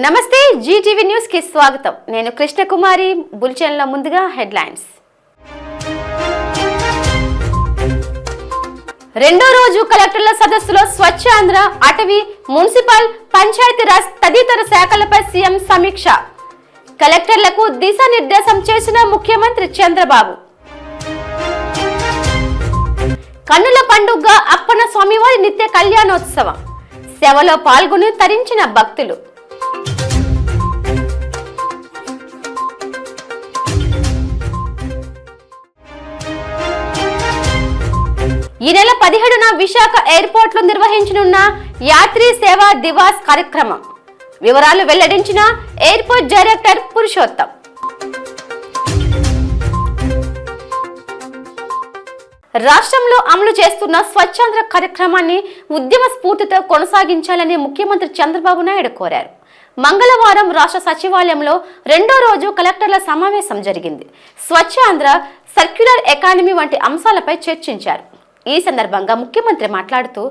నమస్తే Zee TV news కి స్వాగతం. నేను కృష్ణకుమారి. బులెటిన్ లో ముందుగా హెడ్లైన్స్. రెండో రోజు కలెక్టర్ల సదస్సులో స్వచ్ఛ ఆంధ్ర, అటవీ, మున్సిపల్, పంచాయతీరాజ్ తదితర శాఖలపై సీఎం సమీక్ష. కలెక్టర్లకు దిశానిర్దేశం చేసిన ముఖ్యమంత్రి చంద్రబాబు. కన్నుల పండుగ అప్పన్న స్వామివారి నిత్య కళ్యాణోత్సవం. సేవలో పాల్గొని తరించిన భక్తులు. ఈ నెల 17న విశాఖ ఎయిర్పోర్ట్ లో నిర్వహించనున్న యాత్రీ సేవా దివాస్ కార్యక్రమం వివరాలు వెల్లడించిన ఎయిర్పోర్ట్ డైరెక్టర్ పురుషోత్తం. రాష్ట్రంలో అమలు చేస్తున్న స్వచ్ఛాంధ్ర కార్యక్రమాన్ని ఉద్యమ స్ఫూర్తితో కొనసాగించాలని ముఖ్యమంత్రి చంద్రబాబు నాయుడు కోరారు. మంగళవారం రాష్ట్ర సచివాలయంలో రెండో రోజు కలెక్టర్ల సమావేశం జరిగింది. స్వచ్ఛ ఆంధ్ర, సర్క్యులర్ ఎకానమీ వంటి అంశాలపై చర్చించారు. ఈ సందర్భంగా ముఖ్యమంత్రి మాట్లాడుతూ,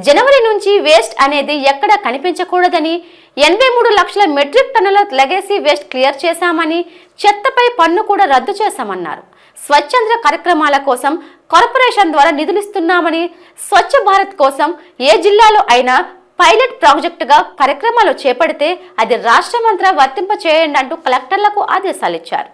జనవరి నుంచి వేస్ట్ అనేది ఎక్కడా కనిపించకూడదని, 83 లక్షల మెట్రిక్ టన్నుల లెగసీ వేస్ట్ క్లియర్ చేశామని, చెత్తపై పన్ను కూడా రద్దు చేశామన్నారు. స్వచ్ఛాంధ్ర కార్యక్రమాల కోసం కార్పొరేషన్ ద్వారా నిధులిస్తున్నామని, స్వచ్ఛ భారత్ కోసం ఏ జిల్లాలో అయినా పైలట్ ప్రాజెక్టుగా కార్యక్రమాలు చేపడితే అది రాష్ట్రమంతా వర్తింప చేయండి అంటూ కలెక్టర్లకు ఆదేశాలు ఇచ్చారు.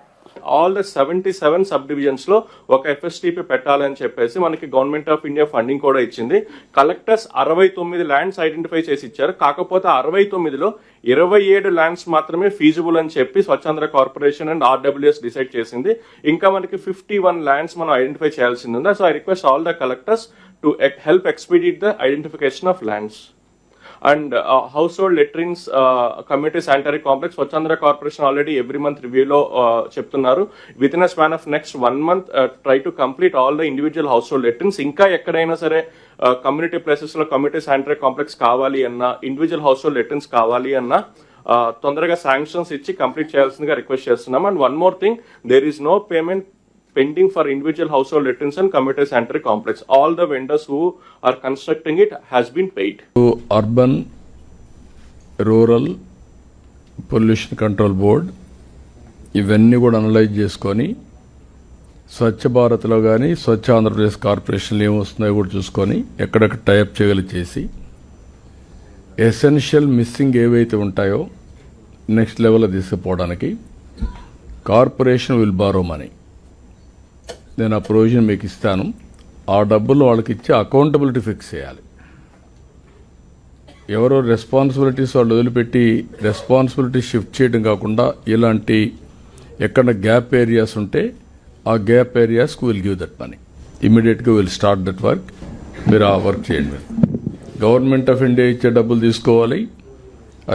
ఆల్ ద 77 సబ్ డివిజన్స్ లో ఒక ఎఫ్ఎస్టిపి పెట్టాలని చెప్పేసి మనకి గవర్నమెంట్ ఆఫ్ ఇండియా ఫండింగ్ కూడా ఇచ్చింది. కలెక్టర్స్ 69 ల్యాండ్స్ ఐడెంటిఫై చేసి ఇచ్చారు. కాకపోతే 69లో 27 ల్యాండ్స్ మాత్రమే ఫీజిబుల్ అని చెప్పి Swachhandhra corporation and RWS decide చేసింది. ఇంకా మనకి 51 ల్యాండ్స్ మనం ఐడెంటిఫై చేయాల్సింది ఉంది. So I request all the collectors to help expedite the identification of lands. And household latrines, community sanitary complex Swachhandhra corporation already every month రివ్యూలో చెప్తున్నారు. Within a span of next 1 month try to complete all the individual household latrines. ఇంకా ఎక్కడైనా సరే community places లో community sanitary complex కావాలి అన్నా, individual household latrines కావాలి అన్నా తొందరగా శాంక్షన్స్ ఇచ్చి కంప్లీట్ చేయాల్సిందిగా రిక్వెస్ట్ చేస్తున్నాం. And one more thing, there is no payment pending for individual household latrines and community sanitary complex. All the vendors who are constructing it has been paid. Urban Rural Pollution Control Board ఇవన్నీ కూడా analyse చేసుకొని స్వచ్ఛ భారత్లో కానీ స్వచ్ఛ ఆంధ్రప్రదేశ్ కార్పొరేషన్లో ఏమొస్తున్నాయో కూడా చూసుకొని ఎక్కడెక్కడ type చేయగలి చేసి ఎసెన్షియల్ మిస్సింగ్ ఏవైతే ఉంటాయో నెక్స్ట్ లెవెల్లో తీసుకుపోవడానికి కార్పొరేషన్ విల్ బారో మనీ. నేను ఆ ప్రొవిజన్ మీకు ఇస్తాను. ఆ డబ్బులు వాళ్ళకి ఇచ్చి అకౌంటబిలిటీ ఫిక్స్ చేయాలి. ఎవరో రెస్పాన్సిబిలిటీస్ వాళ్ళు వదిలిపెట్టి రెస్పాన్సిబిలిటీ షిఫ్ట్ చేయడం కాకుండా ఇలాంటి ఎక్కడ గ్యాప్ ఏరియాస్ ఉంటే ఆ గ్యాప్ ఏరియాస్కి విల్ గివ్ దట్ మనీ. ఇమీడియట్గా విల్ స్టార్ట్ దట్ వర్క్. మీరు ఆ వర్క్ చేయండి. గవర్నమెంట్ ఆఫ్ ఇండియా ఇచ్చే డబ్బులు తీసుకోవాలి.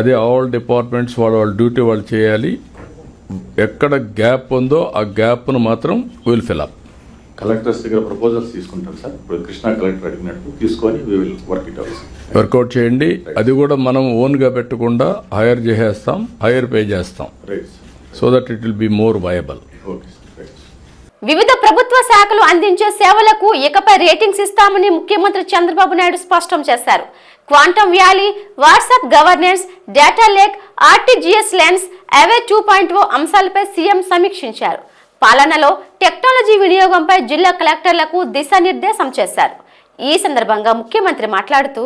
అదే ఆల్ డిపార్ట్మెంట్స్ వాళ్ళ డ్యూటీ వాళ్ళు చేయాలి. ఎక్కడ గ్యాప్ ఉందో ఆ గ్యాప్ను మాత్రం విల్ ఫిల్ అప్. కలెక్టర్స్ దగ్గర ప్రపోజల్స్ తీసుకుంటారు సార్. ఇప్పుడు కృష్ణా కలెక్టర్ అడిగినట్టు తీసుకొని we will work it out. Work out చేయండి. అది కూడా మనం ఓన్గా పెట్టకుండా హైర్ చేసేస్తాం, హైర్ పే చేస్తాం. So that it will be more viable. వివిధ ప్రభుత్వ శాఖలు అందించే సేవలకు ఇకపై రేటింగ్స్ ఇస్తామని ముఖ్యమంత్రి చంద్రబాబు నాయుడు స్పష్టం చేశారు. Quantum valley, WhatsApp governance, data lake, RTGS lens, అవే 2.0 అంశాలపై సీఎం సమీక్షించారు. పాలనలో టెక్నాలజీ వినియోగంపై జిల్లా కలెక్టర్లకు దిశానిర్దేశం చేశారు. ఈ సందర్భంగా ముఖ్యమంత్రి మాట్లాడుతూ,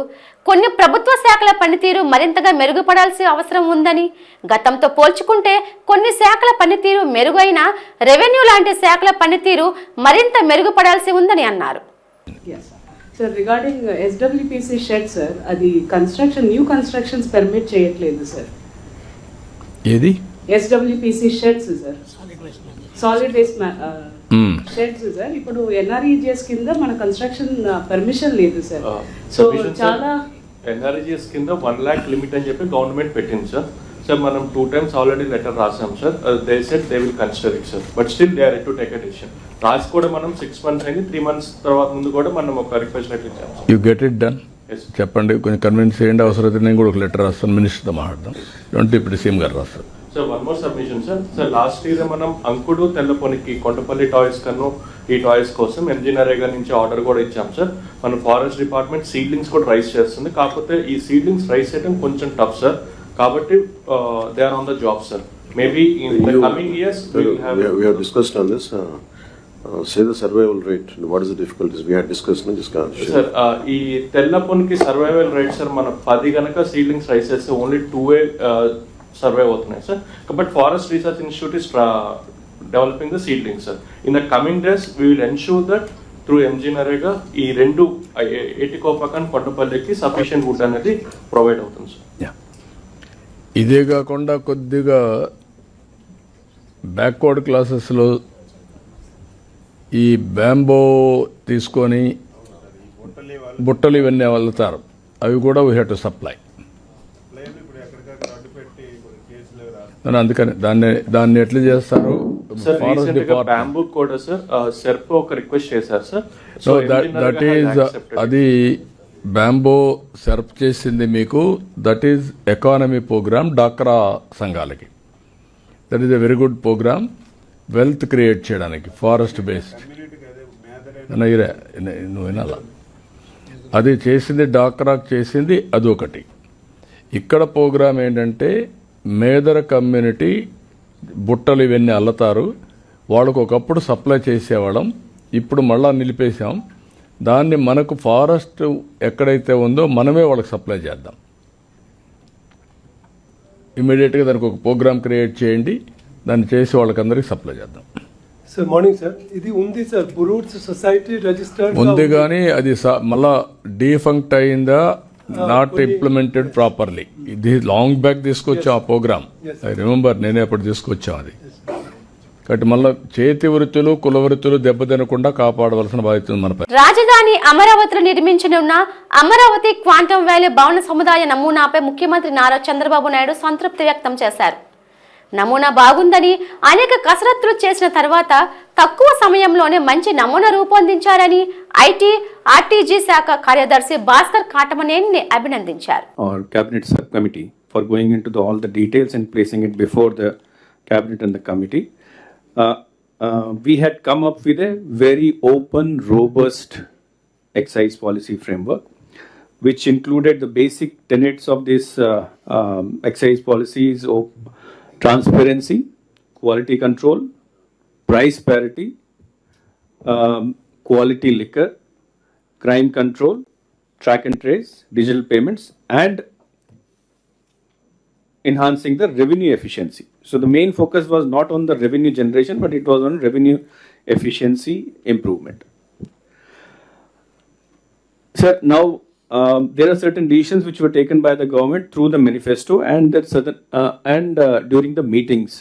కొన్ని ప్రభుత్వ శాఖల పనితీరు మరింతగా మెరుగుపడాల్సిన అవసరం ఉందని, గతంతో పోల్చుకుంటే కొన్ని శాఖల పనితీరు మెరుగైన రెవెన్యూ లాంటి శాఖల పనితీరు మరింత మెరుగుపడాల్సి ఉందని అన్నారు. Sir, regarding SWPC shed, sir, అది కన్స్ట్రక్షన్ న్యూ కన్స్ట్రక్షన్స్ పర్మిట్ చేయట్లేదు సార్. ఏది SWPC sheds sir, solid waste sheds sir. ఇప్పుడు ఎన్ఆర్ఈజిఎస్ కింద మన కన్స్ట్రక్షన్ పర్మిషన్ లేదు సార్. సో చాలా ఎన్ఆర్ఈజిఎస్ కింద 1 lakh లిమిట్ అని చెప్పి గవర్నమెంట్ పెట్టింది సార్. సార్ మనం 2 times ఆల్రెడీ లెటర్ రాసాం sir. They said they will consider it sir, but still they are to take a decision. రాసి కూడా మనం 6 months అయింది. 3 months తర్వాత ముందు కూడా మనం ఒక రిక్వెస్ట్ లెటర్ ఇచ్చాం. You get it done. చెప్పండి, కొంచెం కన్విన్స్ చేయండి. అవసరమైతే నేను కూడా ఒక లెటర్ రాస్తాను, మినిస్టర్తో మాట్లాడదాం. ఇప్పుడు సీఎం గారు రాస్తారు. Sir one more submission sir. Sir last year మనం అంకుడు తెల్లపొనికి కొండపల్లి టాయ్స్ కన్నా ఈ టాయ్స్ కోసం ఎంజీనరేగా నుంచి ఆర్డర్ కూడా ఇచ్చాం సార్. మన ఫారెస్ట్ డిపార్ట్మెంట్ సీడ్లింగ్స్ కూడా రైస్ చేస్తుంది. కాకపోతే ఈ సీడ్లింగ్స్ రైస్ చేయడం కొంచెం టఫ్ సార్. కాబట్టి they are on the job sir. Maybe in the coming years We have discussed on this. Say the survival rate. What is the difficulties? We had discussed. No, just sir ఈ తెల్లపొన్కి survival rate sir మన 10 గనక seedlings rice చేస్తే only 2 survive అవుతున్నాయి sir. But forest research institute is developing the seedlings sir. In the coming days we will ensure that through MG NREGA ఈ రెండు ఏటికోపాకన్ కొండపల్లికి sufficient would అనేది provide అవుతుంది sir. ఇదే కాకుండా కొద్దిగా బ్యాక్వర్డ్ క్లాసెస్లో ఈ బ్యాంబో తీసుకొని బుట్టలు ఇవన్నీ వెళ్తారు, అవి కూడా వీ హ్యావ్ టు సప్లై. అందుకని దాన్ని ఎట్లా చేస్తారు? సార్ రీసెంట్ గా బ్యాంబూ కూడా సార్ సెర్ప్ ఒక రిక్వెస్ట్ చేశారు సార్. సో దట్ ఈజ్ అది బ్యాంబో సెర్ప్ చేసింది మీకు. దట్ ఈజ్ ఎకానమీ ప్రోగ్రామ్ డాక్రా సంఘాలకి. That is a very good programme wealth create చేయడానికి ఫారెస్ట్ బేస్డ్. నువ్వు వినాలా? అది చేసింది డాక్రాక్ చేసింది అదొకటి. ఇక్కడ ప్రోగ్రామ్ ఏంటంటే మేదర కమ్యూనిటీ బుట్టలు ఇవన్నీ అల్లుతారు. వాళ్ళకు ఒకప్పుడు సప్లై చేసేవాళ్ళం, ఇప్పుడు మళ్ళా నిలిపేశాం. దాన్ని మనకు ఫారెస్ట్ ఎక్కడైతే ఉందో మనమే వాళ్ళకి సప్లై చేద్దాం. ఇమీడియట్గా దానికి ఒక ప్రోగ్రామ్ క్రియేట్ చేయండి, దాన్ని చేసి వాళ్ళకందరికీ సప్లై చేద్దాం. సార్ మార్నింగ్ సార్, ఇది ఉంది సార్ బురూట్స్ సొసైటీ రిజిస్టర్డ్ ఉంది, కానీ అది మళ్ళా డీఫంక్ట్ అయిందా, నాట్ ఇంప్లిమెంటెడ్ ప్రాపర్లీ. ఇది లాంగ్ బ్యాక్ తీసుకొచ్చాం ఆ ప్రోగ్రామ్. ఐ రిమెంబర్, నేనే అప్పుడు తీసుకొచ్చాం అది. కాబట్టి మళ్ళీ చేతి వృత్తులు కుల వృత్తులు దెబ్బతినకుండా కాపాడవలసిన బాధ్యత మనపై. రాజధాని అమరావతిలో నిర్మించనున్న అమరావతి క్వాంటమ్ వ్యాలీ భవన సముదాయ నమూనాపై ముఖ్యమంత్రి నారా చంద్రబాబు నాయుడు సంతృప్తి వ్యక్తం చేశారు. నమూనా బాగుందని, అనేక కసరత్తులు చేసిన తర్వాత తక్కువ సమయంలోనే మంచి నమూనా రూపొందించారని ఐటీ ఆర్టీజీ శాఖ కార్యదర్శి భాస్కర్ కాటమనేని అభినందించారు. Our cabinet subcommittee for going into all the details and placing it before the cabinet and the committee. We had come up with a very open, robust excise policy framework, which included the basic tenets of this excise policies of transparency, quality control, price parity, quality liquor, crime control, track and trace, digital payments, and enhancing the revenue efficiency. So the main focus was not on the revenue generation, but it was on revenue efficiency improvement. Sir, now there are certain decisions which were taken by the government through the manifesto and that certain during the meetings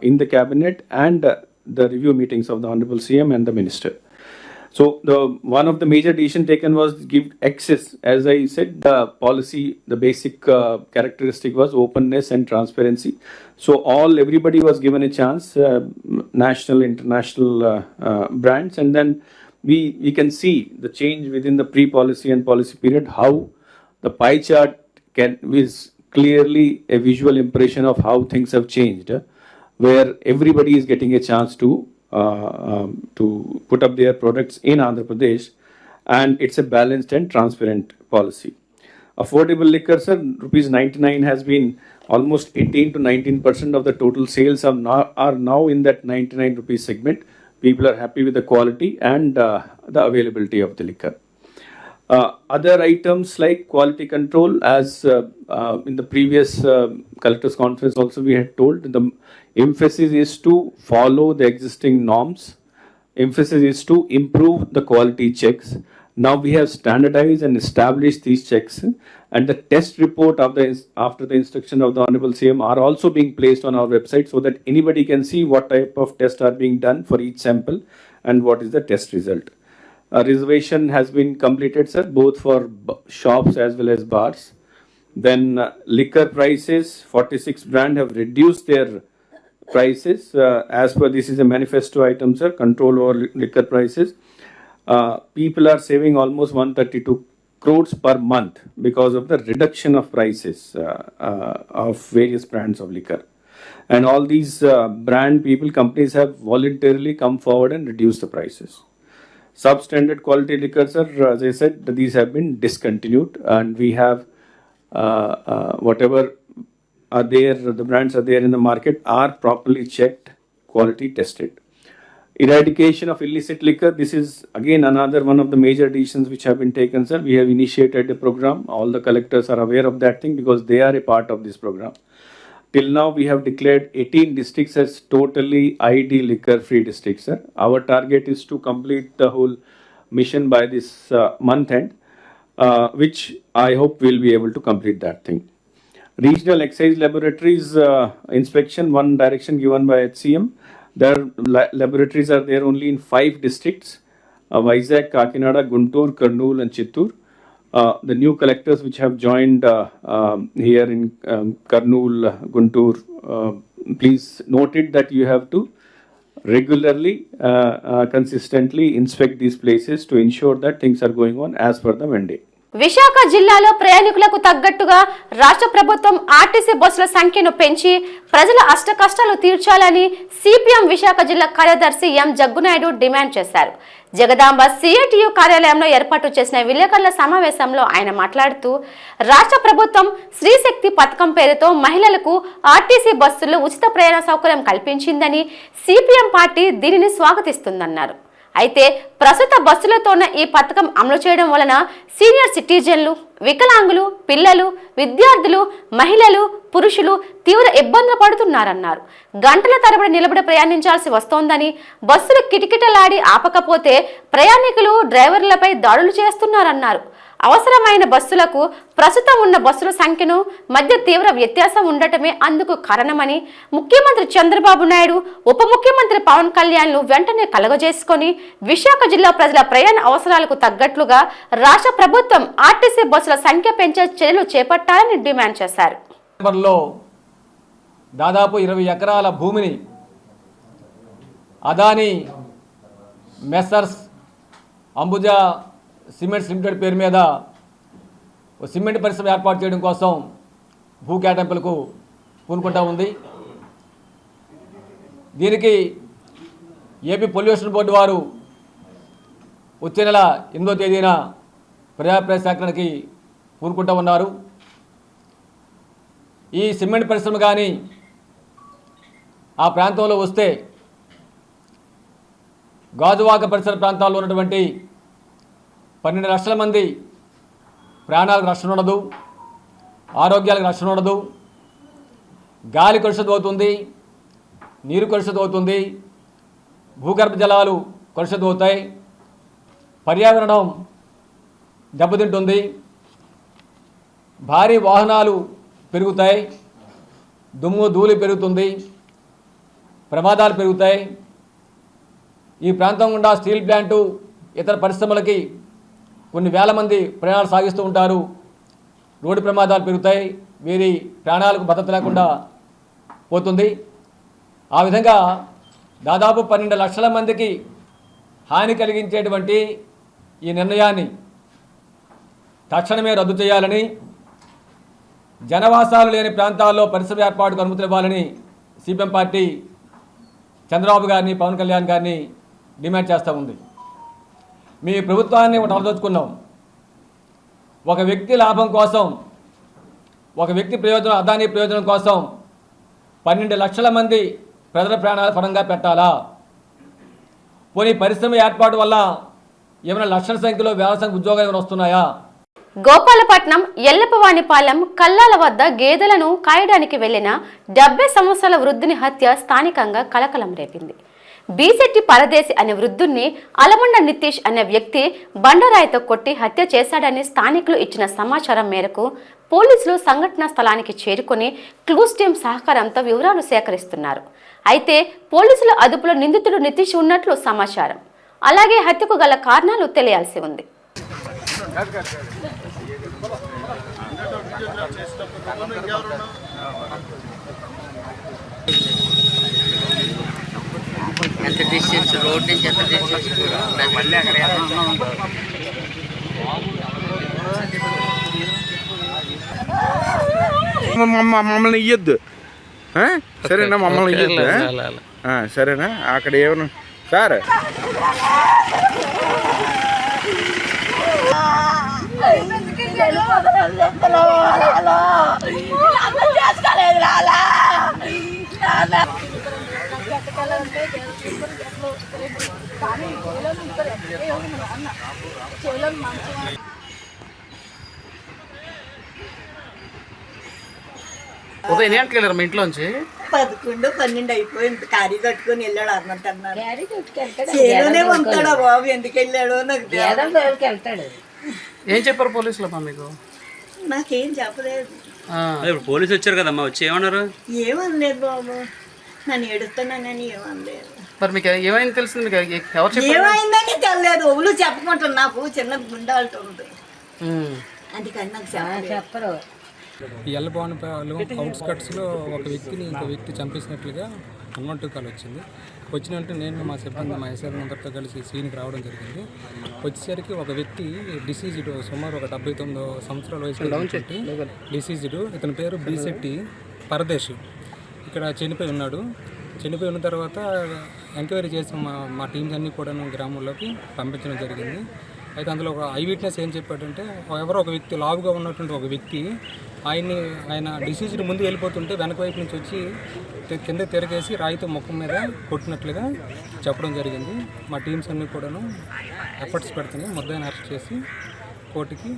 in the cabinet and the review meetings of the Honorable CM and the Minister. So one of the major decisions taken was give access. As I said, the policy, the basic characteristic was openness and transparency. So everybody was given a chance, national, international brands, and then we can see the change within the pre-policy and policy period, how the pie chart is clearly a visual impression of how things have changed, where everybody is getting a chance to put up their products in Andhra Pradesh, and it's a balanced and transparent policy. Affordable liquor, sir, rupees 99 has been almost 18 to 19% of the total sales are now in that 99 rupees segment. People are happy with the quality and the availability of the liquor. Other items like quality control, as in the previous collectors conference also we had told, the emphasis is to follow the existing norms. Emphasis is to improve the quality checks. Now we have standardized and established these checks, and the test report after the instruction of the Honorable CM are also being placed on our website so that anybody can see what type of tests are being done for each sample and what is the test result. Reservation has been completed, sir, both for shops as well as bars. Then liquor prices, 46 brand have reduced their prices. As per this is a manifesto item, sir, control over liquor prices. People are saving almost 132 crores per month because of the reduction of prices of various brands of liquor. And all these brand people, companies have voluntarily come forward and reduced the prices. Substandard quality liquors, sir, as I said, these have been discontinued, and we have whatever are there, the brands are there in the market, are properly checked, quality tested. Eradication of illicit liquor, this is again another one of the major decisions which have been taken, sir. We have initiated a program. All the collectors are aware of that thing because they are a part of this program. Till now, we have declared 18 districts as totally ID liquor-free districts, sir. Our target is to complete the whole mission by this month end, which I hope we'll be able to complete that thing. Regional excise laboratories inspection, one direction given by HCM. Their laboratories are there only in 5 districts, Vizag, Kakinada, Guntur, Kurnool and Chittoor. The new collectors which have joined here in Kurnool, Guntur, please note it that you have to regularly, consistently inspect these places to ensure that things are going on as per the mandate. Visakha జిల్లాలో ప్రయాణికులకు తగ్గట్టుగా రాష్ట్ర ప్రభుత్వం RTC బస్సుల సంఖ్యను పెంచి ప్రజల అష్టకష్టాలు తీర్చాలని సిపిఎం విశాఖ జిల్లా కార్యదర్శి ఎం జగ్గునాయుడు డిమాండ్ చేశారు. జగదాంబ సిఐటియు కార్యాలయంలో ఏర్పాటు చేసిన విలేకరుల సమావేశంలో ఆయన మాట్లాడుతూ రాష్ట్ర ప్రభుత్వం శ్రీశక్తి పథకం పేరుతో మహిళలకు ఆర్టీసీ బస్సుల్లో ఉచిత ప్రయాణ సౌకర్యం కల్పించిందని సిపిఎం పార్టీ దీనిని స్వాగతిస్తుందన్నారు. అయితే ప్రస్తుత బస్సులతోనే ఈ పథకం అమలు చేయడం వలన సీనియర్ సిటిజన్లు, వికలాంగులు, పిల్లలు, విద్యార్థులు, మహిళలు, పురుషులు తీవ్ర ఇబ్బందులు పడుతున్నారన్నారు. గంటల తరబడి నిలబడి ప్రయాణించాల్సి వస్తోందని, బస్సులు కిటకిటలాడి ఆపకపోతే ప్రయాణికులు డ్రైవర్లపై దాడులు చేస్తున్నారన్నారు. అవసరమైన బస్సులకు ప్రస్తుతం ఉన్న బస్సుల సంఖ్యను మధ్య తీవ్ర వ్యత్యాసం ఉండటమే అందుకు కారణమని ముఖ్యమంత్రి చంద్రబాబు నాయుడు, ఉప ముఖ్యమంత్రి పవన్ కళ్యాణ్లు వెంటనే కలగజేసుకొని విశాఖ జిల్లా ప్రజల ప్రయాణ అవసరాలకు తగ్గట్లుగా రాష్ట్ర ప్రభుత్వం ఆర్టీసీ బస్సుల సంఖ్య పెంచే చర్యలు చేపట్టాలని డిమాండ్ చేశారు. దాదాపు 20 ఎకరాల భూమిని Adani Messrs Ambuja cements limited పేరు మీద ఒక సిమెంట్ పరిశ్రమ ఏర్పాటు చేయడం కోసం భూ కేటాయింపులకు పూనుకుంటా ఉంది. దీనికి ఏపీ పొల్యూషన్ బోర్డు వారు వచ్చే నెల 8వ తేదీన ప్రజాప్రయ సేకరణకి పూనుకుంటా ఉన్నారు. ఈ సిమెంట్ పరిశ్రమ కానీ ఆ ప్రాంతంలో వస్తే గాజువాక పరిసర ప్రాంతాల్లో ఉన్నటువంటి 12 లక్షల మంది ప్రాణాలకు రక్షణ ఉండదు, ఆరోగ్యాలకు రక్షణ ఉండదు, గాలి కలుషితం అవుతుంది, నీరు కలుషితం అవుతుంది, భూగర్భ జలాలు కలుషితం అవుతాయి, పర్యావరణం దెబ్బతింటుంది, భారీ వాహనాలు పెరుగుతాయి, దుమ్ము ధూళి పెరుగుతుంది, ప్రమాదాలు పెరుగుతాయి. ఈ ప్రాంతం గుండా స్టీల్ ప్లాంటు, ఇతర పరిశ్రమలకి కొన్ని వేల మంది ప్రయాణాలు సాగిస్తూ ఉంటారు. రోడ్డు ప్రమాదాలు పెరుగుతాయి, వీరి ప్రాణాలకు భద్రత లేకుండా పోతుంది. ఆ విధంగా దాదాపు 12 లక్షల మందికి హాని కలిగించేటువంటి ఈ నిర్ణయాన్ని తక్షణమే రద్దు చేయాలని, జనవాసాలు లేని ప్రాంతాల్లో పరిశ్రమ ఏర్పాటుకు అనుమతులు ఇవ్వాలని సిపిఎం పార్టీ చంద్రబాబు గారిని, పవన్ కళ్యాణ్ గారిని డిమాండ్ చేస్తూ ఉంది. మీ ప్రభుత్వాన్ని ఒకటి అలదొచ్చుకున్నాం. ఒక వ్యక్తి లాభం కోసం, ఒక వ్యక్తి ప్రయోజనం, అదానీ ప్రయోజనం కోసం 12 లక్షల మంది ప్రజల ప్రాణాల పరంగా పెట్టాలా? పోనీ పరిశ్రమ ఏర్పాటు వల్ల ఏమైనా లక్షల సంఖ్యలో వేల సంఖ్య ఉద్యోగాలు ఏమైనా వస్తున్నాయా? గోపాలపట్నం ఎల్లపవానిపాలెం కల్లాల వద్ద గేదెలను కాయడానికి వెళ్లిన 70 సంవత్సరాల వృద్ధుని హత్య స్థానికంగా కలకలం రేపింది. బీసెట్టి పరదేశి అనే వృద్ధుణ్ణి అలమండ నితీష్ అనే వ్యక్తి బండరాయితో కొట్టి హత్య చేశాడని స్థానికులు ఇచ్చిన సమాచారం మేరకు పోలీసులు సంఘటనా స్థలానికి చేరుకుని క్లూస్ టీం సహకారంతో వివరాలు సేకరిస్తున్నారు. అయితే పోలీసుల అదుపులో నిందితుడు నితీష్ ఉన్నట్లు సమాచారం. అలాగే హత్యకు గల కారణాలు తెలియాల్సి ఉంది. ఎంత డిస్టెన్స్ రోడ్ నుంచి ఎంత డిస్టెన్స్ మళ్ళీ అక్కడ మమ్మల్ని ఇయ్యొద్దు, సరేనా? మమ్మల్ని ఇయ్యొద్దు, సరేనా? అక్కడ ఏమన్నా సార్ చేసుకోలేదు ఉదయం ఎన్ని గంటలకు వెళ్ళారు మా ఇంట్లోంచి? 11, 12 అయిపోయింది. క్యారీ కట్టుకొని వెళ్ళాడు అన్నట్టున్నారు. చేలోనే ఉంటాడా బాబు, ఎందుకు వెళ్ళాడో నాకు వెళ్తాడు. ఏం చెప్పారు పోలీసులు అమ్మా మీకు? నాకేం చెప్పలేదు. ఇప్పుడు పోలీసు వచ్చారు కదమ్మా, వచ్చి ఏమన్నారు? ఏమనలేదు బాబు, నన్ను ఎడుతున్నానని ఏమనలేదు. మరి మీకు ఏమైంది తెలిసింది? మీకు ఎవరు చెప్పారు? ఏమైందని తెలియదు. ఒళ్ళు చెప్పుకుంటాను, నాకు చిన్న గుండాలతో ఉంది, అందుకని నాకు చెప్పరు. ఈ ఎల్లబోనపాలెం అవుట్స్కట్స్లో ఒక వ్యక్తిని ఇంకో వ్యక్తి చంపేసినట్లుగా అన్వంటు కాల్ వచ్చింది. వచ్చినట్టు నేను మా సిబ్బంది మా ఎస్ఐ అందరితో కలిసి సీన్కి రావడం జరిగింది. వచ్చేసరికి ఒక వ్యక్తి డిసీజ్డ్, సుమారు ఒక 79 సంవత్సరాల వయసు డిసీజ్డ్, ఇతని పేరు బీశెట్టి పరదేశ్, ఇక్కడ చనిపోయి ఉన్నాడు. చనిపోయి ఉన్న తర్వాత ఎంక్వైరీ చేసి మా టీమ్స్ అన్నీ కూడా గ్రామంలోకి పంపించడం జరిగింది. అయితే అందులో ఒక ఐ విట్నెస్ ఏం చెప్పాడంటే, ఎవరో ఒక వ్యక్తి లావుగా ఉన్నటువంటి ఒక వ్యక్తి ఆయన డిసీజ్డ్ ముందు వెళ్ళిపోతుంటే వెనక వైపు నుంచి వచ్చి కింద తిరగేసి రాయితో ముఖం మీద కొట్టినట్లుగా చెప్పడం జరిగింది. మా టీమ్స్ అన్నీ కూడాను ఎఫర్ట్స్ పెడుతున్నాయి. ముద్దాయిని అరెస్ట్ చేసి కోర్టుకి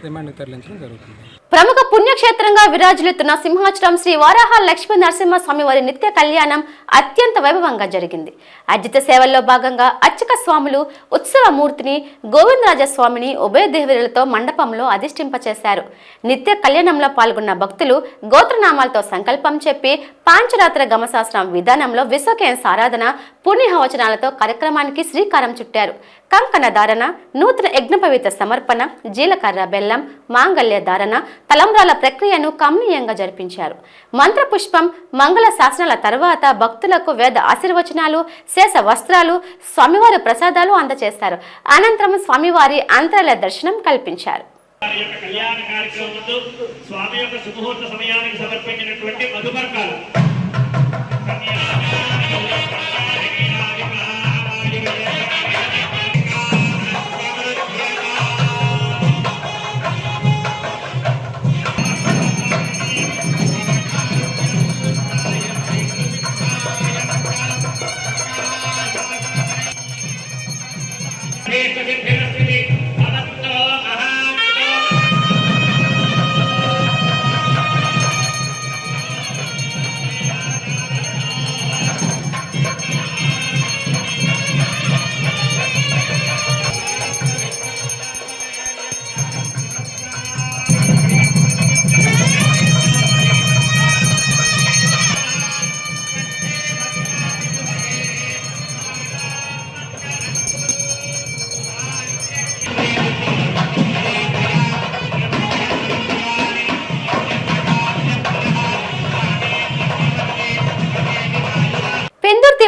రిమాండ్కి తరలించడం జరుగుతుంది. ప్రముఖ పుణ్యక్షేత్రంగా విరాజిల్లుతున్న సింహాచలం శ్రీ వారాహ లక్ష్మీ నరసింహస్వామి వారి నిత్య కళ్యాణం అత్యంత వైభవంగా జరిగింది. అర్జిత సేవల్లో భాగంగా అర్చక స్వాములు ఉత్సవమూర్తిని గోవిందరాజస్వామిని ఉభయ దేవతలతో మండపంలో అధిష్ఠింపచేశారు. నిత్య కళ్యాణంలో పాల్గొన్న భక్తులు గోత్రనామాలతో సంకల్పం చెప్పి పాంచరాత్ర గమశాస్త్రం విధానంలో విశ్వకేశ ఆరాధన పుణ్యహవచనాలతో కార్యక్రమానికి శ్రీకారం చుట్టారు. కంకణ ధారణ, నూతన యజ్ఞపవిత సమర్పణ, జీలకర్ర బెల్లం, మాంగళ్య ధారణ, తలంబ్రాల ప్రక్రియను కమనీయంగా జరిపించారు. మంత్రపుష్పం, మంగళ శాసనాల తర్వాత భక్తులకు వేద ఆశీర్వచనాలు, శేష వస్త్రాలు, స్వామివారి ప్రసాదాలు అందజేశారు. అనంతరం స్వామివారి అంతరాలయ దర్శనం కల్పించారు. కళ్యాణ కార్యక్రమంలో స్వామి యొక్క సుముహూర్త సమయానికి సమర్పించినటువంటి మధుపర్కాలు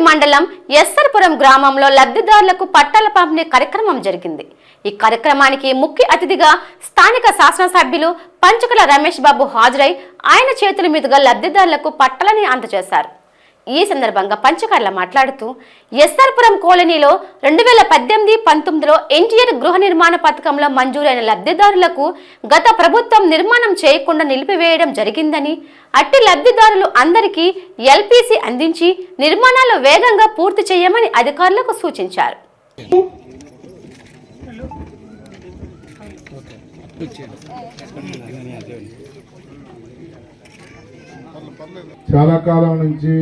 మండలం ఎస్ఆర్పురం గ్రామంలో లబ్ధిదారులకు పట్టాల పంపిణీ కార్యక్రమం జరిగింది. ఈ కార్యక్రమానికి ముఖ్య అతిథిగా స్థానిక శాసనసభ్యులు పంచకుల రమేష్ బాబు హాజరై ఆయన చేతుల మీదుగా లబ్ధిదారులకు పట్టాలని అందజేశారు. ఈ సందర్భంగా పంచకర్ల మాట్లాడుతూ ఎస్ఆర్పురం కాలనీలో 2018-19లో ఎన్టీఆర్ గృహ నిర్మాణ పథకంలో మంజూరైన లబ్ధిదారులకు గత ప్రభుత్వం నిర్మాణం చేయకుండా నిలిపివేయడం జరిగిందని, అట్టి లబ్ధిదారులు అందరికీ ఎల్పీసీ అందించి నిర్మాణాలు వేగంగా పూర్తి చేయమని అధికారులకు సూచించారు. చాలా కాలం నుంచి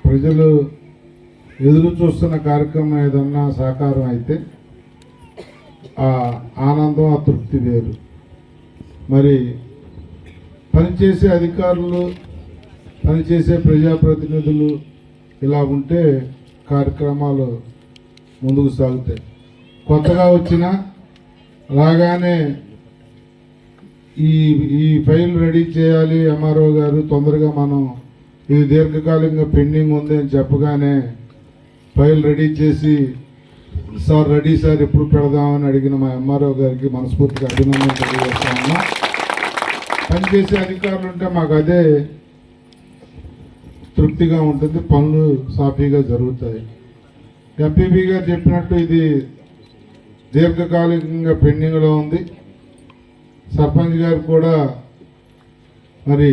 ప్రజలు ఎదురు చూస్తున్న కార్యక్రమం ఏదన్నా సాకారం అయితే ఆ ఆనందం, ఆ తృప్తి వేరు. మరి పనిచేసే అధికారులు, పనిచేసే ప్రజాప్రతినిధులు ఇలా ఉంటే కార్యక్రమాలు ముందుకు సాగుతాయి. కొత్తగా వచ్చిన రాగానే ఈ ఫైల్ రెడీ చేయాలి ఎంఆర్ఓ గారు, తొందరగా మనం ఇది దీర్ఘకాలికంగా పెండింగ్ ఉంది అని చెప్పగానే ఫైల్ రెడీ చేసి సార్ రెడీ సార్ ఎప్పుడు పెడదామని అడిగిన మా ఎంఆర్ఓ గారికి మనస్ఫూర్తిగా అభినందన తెలియజేస్తామన్నా. పనిచేసే అధికారులు ఉంటే మాకు అదే తృప్తిగా ఉంటుంది, పనులు సాఫీగా జరుగుతాయి. ఎంపీబీ గారు చెప్పినట్టు ఇది దీర్ఘకాలికంగా పెండింగ్లో ఉంది. సర్పంచ్ గారు కూడా మరి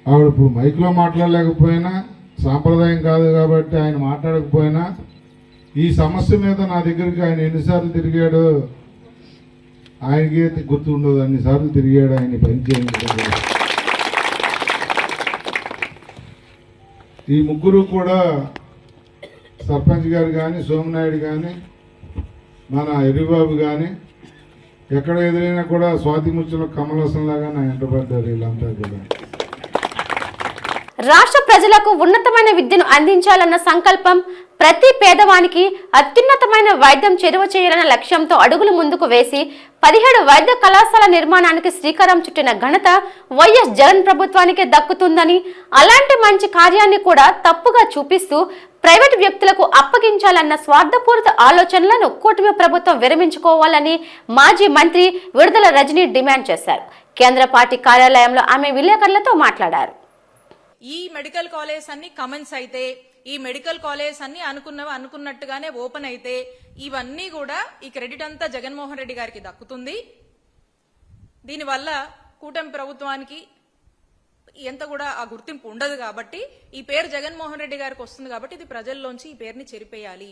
ఆవిడ ఇప్పుడు మైక్లో మాట్లాడలేకపోయినా సాంప్రదాయం కాదు కాబట్టి ఆయన మాట్లాడకపోయినా ఈ సమస్య మీద నా దగ్గరికి ఆయన ఎన్నిసార్లు తిరిగాడో ఆయనకే గుర్తు ఉండదు, అన్నిసార్లు తిరిగాడు ఆయన పని చేయించడం. ఈ ముగ్గురు కూడా సర్పంచ్ గారు కానీ, సోమనాయుడు కానీ, మన ఎర్రిబాబు కానీ ఎక్కడ ఎదురైనా కూడా స్వాతి ముచ్చలో కమలసం లాగా నా వెంటబడ్డారు వీళ్ళంతా కూడా. రాష్ట్ర ప్రజలకు ఉన్నతమైన విద్యను అందించాలన్న సంకల్పం, ప్రతి పేదవానికి అత్యున్నతమైన వైద్యం చేరువ చేయాలన్న లక్ష్యంతో అడుగులు ముందుకు వేసి 17 వైద్య కళాశాల నిర్మాణానికి శ్రీకారం చుట్టిన ఘనత వైఎస్ జగన్ ప్రభుత్వానికే దక్కుతుందని, అలాంటి మంచి కార్యాన్ని కూడా తప్పుగా చూపిస్తూ ప్రైవేటు వ్యక్తులకు అప్పగించాలన్న స్వార్థపూరిత ఆలోచనలను కూటమి ప్రభుత్వం విరమించుకోవాలని మాజీ మంత్రి విడుదల రజనీ డిమాండ్ చేశారు. కేంద్ర పార్టీ కార్యాలయంలో ఆమె విలేకరులతో మాట్లాడారు. ఈ మెడికల్ కాలేజ్ అన్ని కమెంట్స్ అయితే, ఈ మెడికల్ కాలేజ్ అన్ని అనుకున్నట్టుగానే ఓపెన్ అయితే ఇవన్నీ కూడా ఈ క్రెడిట్ అంతా జగన్మోహన్ రెడ్డి గారికి దక్కుతుంది. దీనివల్ల కూటమి ప్రభుత్వానికి ఎంత కూడా ఆ గుర్తింపు ఉండదు కాబట్టి ఈ పేరు జగన్మోహన్ రెడ్డి గారికి వస్తుంది కాబట్టి ఇది ప్రజల్లోంచి ఈ పేరుని చెరిపేయాలి.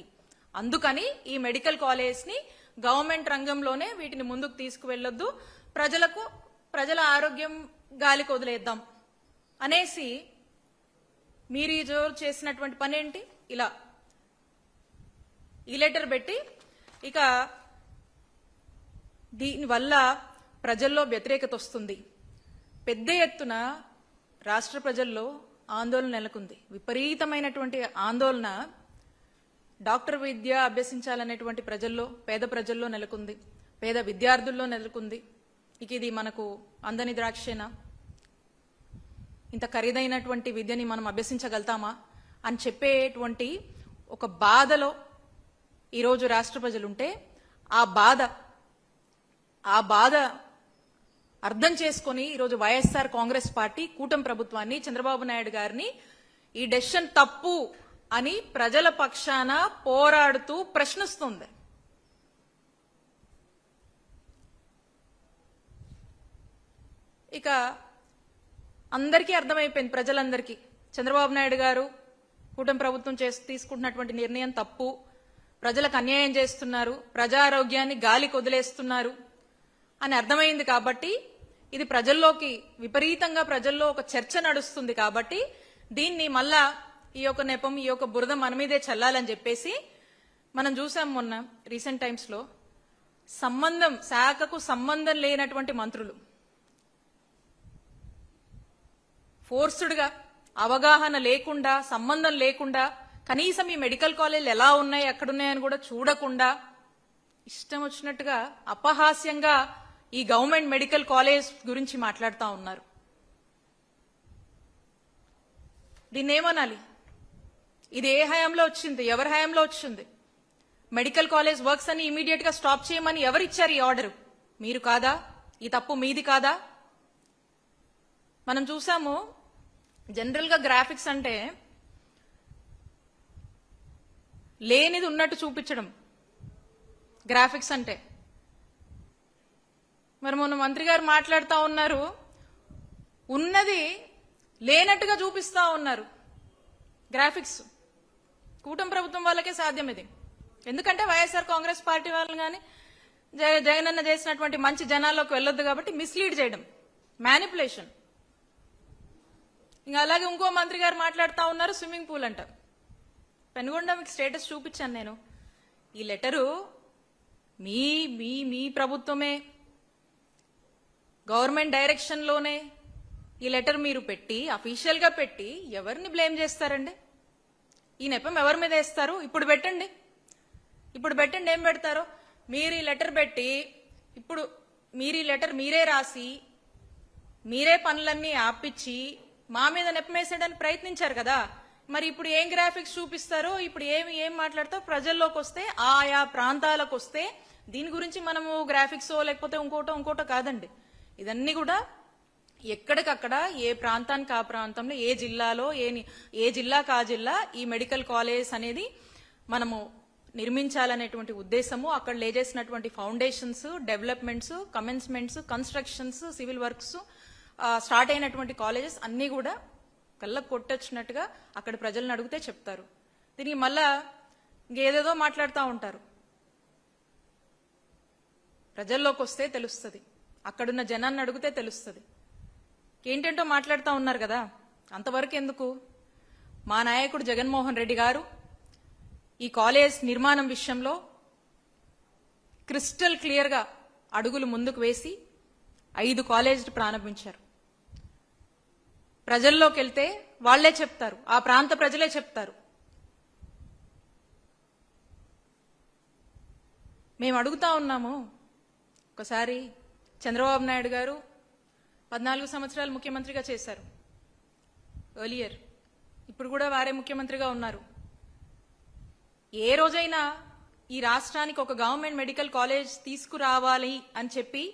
అందుకని ఈ మెడికల్ కాలేజ్ ని గవర్నమెంట్ రంగంలోనే వీటిని ముందుకు తీసుకువెళ్ళొద్దు, ప్రజల ఆరోగ్యం గాలికి వదిలేద్దాం అనేసి మీరు ఈ జోరు చేసినటువంటి పని ఏంటి? ఇలా ఈ లెటర్ పెట్టి ఇక దీనివల్ల ప్రజల్లో వ్యతిరేకత వస్తుంది. పెద్ద ఎత్తున రాష్ట్ర ప్రజల్లో ఆందోళన నెలకొంది. విపరీతమైనటువంటి ఆందోళన డాక్టర్ విద్య అభ్యసించాలనేటువంటి పేద ప్రజల్లో నెలకొంది, పేద విద్యార్థుల్లో నెలకొంది. ఇక ఇది మనకు అందని ద్రాక్షేనా? ఇంత ఖరీదైనటువంటి విద్యని మనం అభ్యసించగలుగుతామా అని చెప్పేటువంటి ఒక బాధలో ఈరోజు రాష్ట్ర ప్రజలుంటే ఆ బాధ అర్థం చేసుకొని ఈరోజు వైఎస్ఆర్ కాంగ్రెస్ పార్టీ కూటమి ప్రభుత్వాన్ని, చంద్రబాబు నాయుడు గారిని ఈ డెసిషన్ తప్పు అని ప్రజల పక్షాన పోరాడుతూ ప్రశ్నిస్తుంది. ఇక అందరికీ అర్థమైపోయింది, ప్రజలందరికీ చంద్రబాబు నాయుడు గారు కూటమి ప్రభుత్వం తీసుకుంటున్నటువంటి నిర్ణయం తప్పు, ప్రజలకు అన్యాయం చేస్తున్నారు, ప్రజారోగ్యాన్ని గాలికి వదిలేస్తున్నారు అని అర్థమైంది. కాబట్టి ఇది ప్రజల్లోకి విపరీతంగా ప్రజల్లో ఒక చర్చ నడుస్తుంది. కాబట్టి దీన్ని మళ్ళా ఈ యొక్క నెపం, ఈ యొక్క బురద మన మీదే చల్లాలని చెప్పేసి మనం చూసాం మొన్న రీసెంట్ టైమ్స్ లో శాఖకు సంబంధం లేనటువంటి మంత్రులు ఫోర్స్డ్గా, అవగాహన లేకుండా, సంబంధం లేకుండా, కనీసం ఈ మెడికల్ కాలేజీలు ఎలా ఉన్నాయి, ఎక్కడున్నాయని కూడా చూడకుండా ఇష్టం వచ్చినట్టుగా అపహాస్యంగా ఈ గవర్నమెంట్ మెడికల్ కాలేజ్ గురించి మాట్లాడుతూ ఉన్నారు. దీన్ని ఏమనాలి? ఇది ఏ హయాంలో వచ్చింది? ఎవరి హయాంలో వచ్చింది? మెడికల్ కాలేజ్ వర్క్స్ అని ఇమీడియట్ గా స్టాప్ చేయమని ఎవరిచ్చారు ఈ ఆర్డర్? మీరు కాదా? ఈ తప్పు మీది కాదా? మనం చూసాము, జనరల్ గా గ్రాఫిక్స్ అంటే లేనిది ఉన్నట్టు చూపించడం గ్రాఫిక్స్ అంటే. మరి మొన్న మంత్రి గారు మాట్లాడుతూ ఉన్నారు, ఉన్నది లేనట్టుగా చూపిస్తా ఉన్నారు గ్రాఫిక్స్. కూటమి ప్రభుత్వం వాళ్ళకే సాధ్యం ఇది. ఎందుకంటే వైఎస్ఆర్ కాంగ్రెస్ పార్టీ వాళ్ళు కానీ జగనన్న చేసినటువంటి మంచి జనాల్లోకి వెళ్ళొద్దు కాబట్టి మిస్లీడ్ చేయడం, మ్యానిపులేషన్. ఇంకా అలాగే ఇంకో మంత్రి గారు మాట్లాడుతూ ఉన్నారు, స్విమ్మింగ్ పూల్ అంట. పెనుగొండ మీకు స్టేటస్ చూపించాను నేను. ఈ లెటరు మీ మీ మీ ప్రభుత్వమే, గవర్నమెంట్ డైరెక్షన్ లోనే ఈ లెటర్ మీరు పెట్టి, అఫీషియల్ గా పెట్టి ఎవరిని బ్లేమ్ చేస్తారండి? ఈ నెపం ఎవరి మీద వేస్తారు? ఇప్పుడు పెట్టండి ఏం పెడతారో. మీరు ఈ లెటర్ పెట్టి, ఇప్పుడు మీరు ఈ లెటర్ మీరే రాసి, మీరే పనులన్నీ ఆపిచ్చి మా మీద నెప్పమేసేయడానికి ప్రయత్నించారు కదా. మరి ఇప్పుడు ఏం గ్రాఫిక్స్ చూపిస్తారో, ఇప్పుడు ఏం మాట్లాడతారో ప్రజల్లోకి వస్తే, ఆయా ప్రాంతాలకు వస్తే దీని గురించి మనము గ్రాఫిక్సో లేకపోతే ఇంకోటో కాదండి. ఇదన్నీ కూడా ఎక్కడికక్కడ ఏ ప్రాంతానికి ఆ ప్రాంతంలో, ఏ జిల్లాలో ఏ జిల్లాకు ఆ జిల్లా ఈ మెడికల్ కాలేజ్ అనేది మనము నిర్మించాలనేటువంటి ఉద్దేశము, అక్కడ లేజేసినటువంటి foundations, developments, commencements, constructions, civil works, start అయినటువంటి కాలేజెస్ అన్ని కూడా కళ్ళకు కొట్టొచ్చినట్టుగా అక్కడ ప్రజలను అడిగితే చెప్తారు. దీనికి మళ్ళా ఇంకేదేదో మాట్లాడుతూ ఉంటారు. ప్రజల్లోకి వస్తే తెలుస్తుంది, అక్కడున్న జనాన్ని అడిగితే తెలుస్తుంది. ఏంటంటో మాట్లాడుతూ ఉన్నారు కదా, అంతవరకు ఎందుకు? మా నాయకుడు జగన్మోహన్ రెడ్డి గారు ఈ కాలేజ్ నిర్మాణం విషయంలో క్రిస్టల్ క్లియర్గా అడుగులు ముందుకు వేసి 5 కాలేజీలు ప్రారంభించారు. ప్రజల్లోకి వెళ్తే వాళ్లే చెప్తారు, ఆ ప్రాంత ప్రజలే చెప్తారు. మేము అడుగుతా ఉన్నాము, ఒకసారి చంద్రబాబు నాయుడు గారు 14 సంవత్సరాలు ముఖ్యమంత్రిగా చేశారు ఎర్లియర్, ఇప్పుడు కూడా వారే ముఖ్యమంత్రిగా ఉన్నారు. ఏ రోజైనా ఈ రాష్ట్రానికి ఒక గవర్నమెంట్ మెడికల్ కాలేజ్ తీసుకురావాలి అని చెప్పి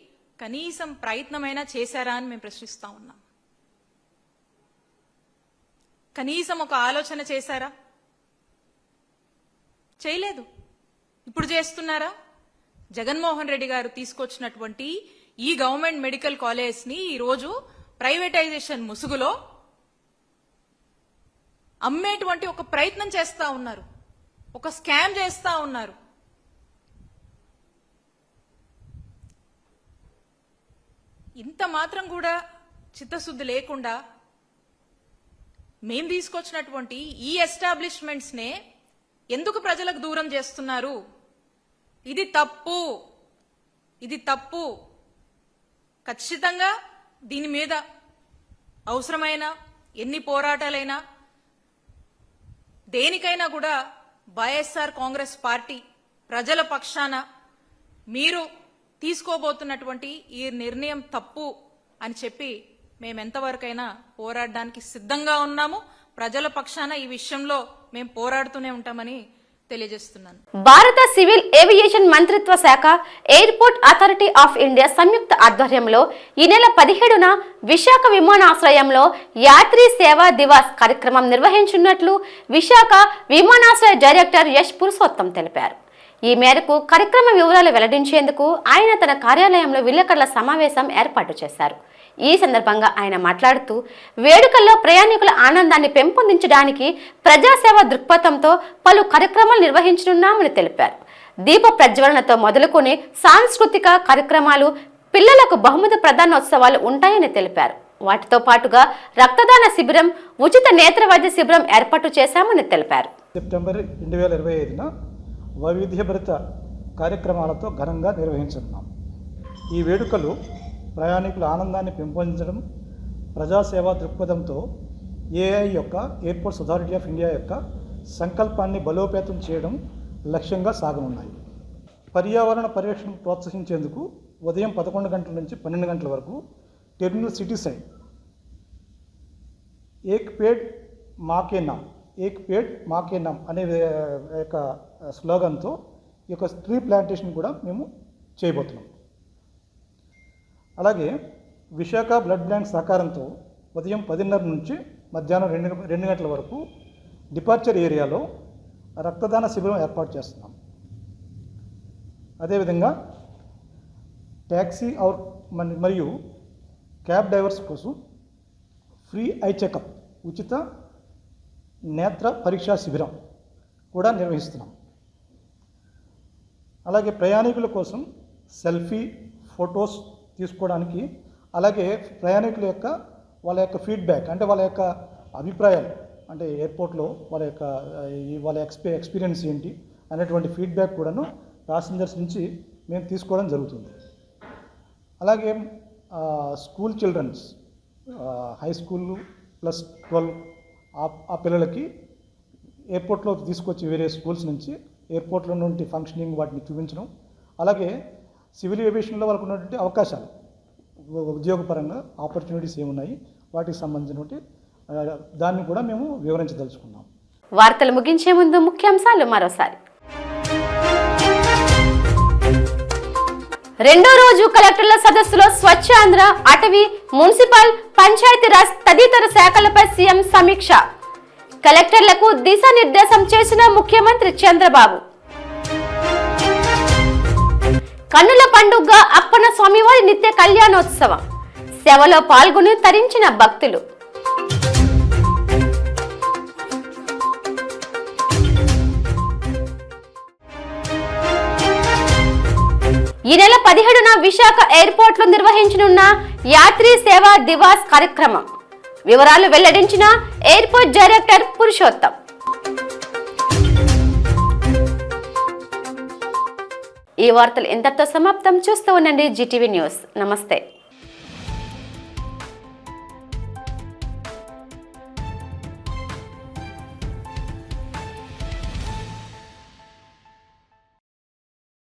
కనీసం ప్రయత్నమైనా చేశారా అని మేము ప్రశ్నిస్తా ఉన్నాం. కనీసం ఒక ఆలోచన చేశారా? చేయలేదు. ఇప్పుడు చేస్తున్నారా? జగన్మోహన్ రెడ్డి గారు తీసుకొచ్చినటువంటి ఈ గవర్నమెంట్ మెడికల్ కాలేజ్ ని ఈరోజు ప్రైవేటైజేషన్ ముసుగులో అమ్మేటువంటి ఒక ప్రయత్నం చేస్తా ఉన్నారు, ఒక స్కామ్ చేస్తా ఉన్నారు. ఇంత మాత్రం కూడా చిత్తశుద్ధి లేకుండా మేం తీసుకొచ్చినటువంటి ఈ ఎస్టాబ్లిష్మెంట్స్ నే ఎందుకు ప్రజలకు దూరం చేస్తున్నారు? ఇది తప్పు, ఇది తప్పు. ఖచ్చితంగా దీని మీద అవసరమైన ఎన్ని పోరాటాలైనా దేనికైనా కూడా వైఎస్ఆర్ కాంగ్రెస్ పార్టీ ప్రజల పక్షాన మీరు తీసుకోబోతున్నటువంటి ఈ నిర్ణయం తప్పు అని చెప్పి మేము ఎంతవరకైనా పోరాడడానికి సిద్ధంగా ఉన్నాము. ప్రజల పక్షాన ఈ విషయంలో మేము పోరాడుతూనే ఉంటామని తెలియజేస్తున్నాను. భారత సివిల్ ఏవియేషన్ మంత్రిత్వ శాఖ ఎయిర్పోర్ట్ అథారిటీ ఆఫ్ ఇండియా సంయుక్త ఆధ్వర్యంలో ఈ నెల 17న విశాఖ విమానాశ్రయంలో యాత్రీ సేవా దివాస్ కార్యక్రమం నిర్వహించనున్నట్లు విశాఖ విమానాశ్రయ డైరెక్టర్ యశ్ పురుషోత్తం తెలిపారు. ఈ మేరకు కార్యక్రమ వివరాలు వెల్లడించేందుకు ఆయన తన కార్యాలయంలో విలేకరుల సమావేశం ఏర్పాటు చేశారు. ఈ సందర్భంగా ఆయన మాట్లాడుతూ వేడుకల్లో ప్రయాణికుల ఆనందాన్ని పెంపొందించడానికి ప్రజాసేవ దృక్పథంతో పలు కార్యక్రమాలు నిర్వహించనున్నామని తెలిపారు. దీప ప్రజ్వలనతో మొదలుకొని సాంస్కృతిక కార్యక్రమాలు, పిల్లలకు బహుమతి ప్రదానోత్సవాలు ఉంటాయని తెలిపారు. వాటితో పాటుగా రక్తదాన శిబిరం, ఉచిత నేత్ర వైద్య శిబిరం ఏర్పాటు చేశామని తెలిపారు. సెప్టెంబర్ 2025న వైవిధ్యభరిత కార్యక్రమాలతో ఘనంగా నిర్వహించున్నాం. ఈ వేడుకలు ప్రయాణికుల ఆనందాన్ని పెంపొందించడం, ప్రజాసేవా దృక్పథంతో ఏఐ యొక్క ఎయిర్పోర్ట్స్ అథారిటీ ఆఫ్ ఇండియా యొక్క సంకల్పాన్ని బలోపేతం చేయడం లక్ష్యంగా సాగనున్నాయి. పర్యావరణ పరిరక్షణను ప్రోత్సహించేందుకు ఉదయం 11 గంటల నుంచి 12 గంటల వరకు టెర్మినల్ సిటీ సైడ్ ఏక్ పేడ్ మాకే నామ్ అనే యొక్క స్లోగన్తో ఈ యొక్క ట్రీ ప్లాంటేషన్ కూడా మేము చేయబోతున్నాం. అలాగే విశాఖ బ్లడ్ బ్యాంక్ సహకారంతో ఉదయం 10:30 నుంచి మధ్యాహ్నం 2 గంటల వరకు డిపార్చర్ ఏరియాలో రక్తదాన శిబిరం ఏర్పాటు చేస్తున్నాం. అదేవిధంగా ట్యాక్సీ మరియు క్యాబ్ డ్రైవర్స్ కోసం ఫ్రీ ఐ చెకప్, ఉచిత నేత్ర పరీక్షా శిబిరం కూడా నిర్వహిస్తున్నాం. అలాగే ప్రయాణికుల కోసం సెల్ఫీ, ఫొటోస్ తీసుకోవడానికి, అలాగే ప్రయాణికుల యొక్క వాళ్ళ యొక్క ఫీడ్బ్యాక్ అంటే వాళ్ళ యొక్క అభిప్రాయాలు, అంటే ఎయిర్పోర్ట్లో వాళ్ళ ఎక్స్పీరియన్స్ ఏంటి అనేటువంటి ఫీడ్బ్యాక్ కూడాను ప్యాసింజర్స్ నుంచి మేము తీసుకోవడం జరుగుతుంది. అలాగే స్కూల్ చిల్డ్రన్స్, హై స్కూల్ +12 ఆ పిల్లలకి ఎయిర్పోర్ట్లో తీసుకొచ్చి వేరే స్కూల్స్ నుంచి ఎయిర్పోర్ట్లో నుండి ఫంక్షనింగ్ వాటిని చూపించడం, అలాగే సివిల్ ఏవియేషన్లో వాళ్ళకు ఉన్నటువంటి అవకాశాలు, ఉద్యోగపరంగా ఆపర్చునిటీస్ ఏమున్నాయి వాటికి సంబంధించినటువంటి దాన్ని కూడా మేము వివరించదలుచుకున్నాం. వార్తలు ముగించే ముందు ముఖ్యాంశాలు మరోసారి. రెండో రోజు కలెక్టర్ల సదస్సులో స్వచ్ఛ ఆంధ్ర, అటవీ, మున్సిపల్, పంచాయతీరాజ్ తదితర శాఖలపై సీఎం సమీక్ష. కలెక్టర్లకు దిశానిర్దేశం చేసిన ముఖ్యమంత్రి చంద్రబాబు. కన్నుల పండుగ అప్పన్న స్వామివారి నిత్య కళ్యాణోత్సవం. సేవలో పాల్గొని తరించిన భక్తులు. ఈ నెల 17న విశాఖ ఎయిర్పోర్ట్ లో నిర్వహించనున్న యాత్రి సేవా దివాస్ కార్యక్రమం వివరాలు వెల్లడించిన ఎయిర్పోర్ట్ డైరెక్టర్ పురుషోత్తం. ఈ వార్తలు ఇంతటితో సమాప్తం. చూస్తూ ఉండండి GTV న్యూస్. నమస్తే.